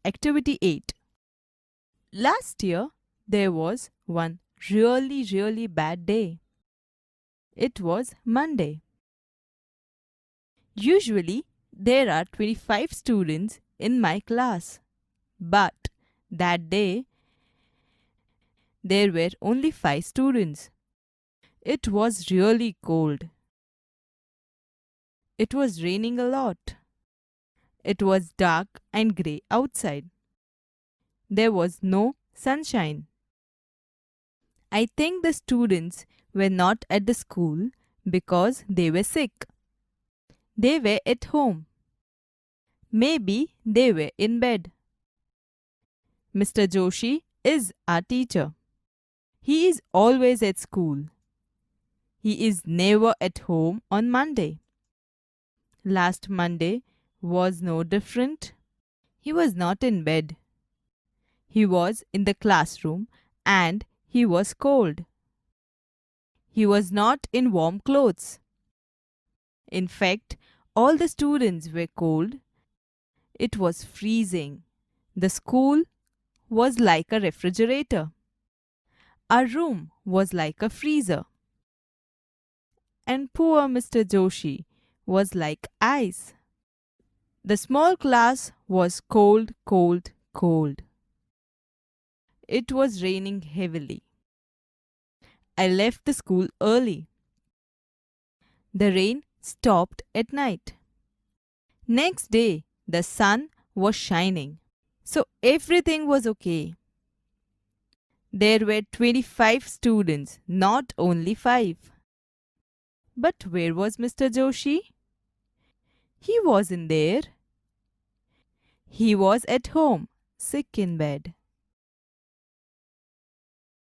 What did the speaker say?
Activity 8. Last year, there was one really bad day. It was Monday. Usually, there are 25 students in my class. But that day, there were only 5 students. It was really cold. It was raining a lot. It was dark and grey outside. There was no sunshine. I think the students were not at the school because they were sick. They were at home. Maybe they were in bed. Mr. Joshi is our teacher. He is always at school. He is never at home on Monday. Last Monday was no different. He was not in bed. He was in the classroom and he was cold. He was not in warm clothes. In fact, all the students were cold. It was freezing. The school was like a refrigerator. Our room was like a freezer. And poor Mr. Joshi was like ice. The small class was cold. It was raining heavily. I left the school early. The rain stopped at night. Next day, the sun was shining. So everything was okay. There were 25 students, not only 5. But where was Mr. Joshi? He wasn't there. He was at home, sick in bed.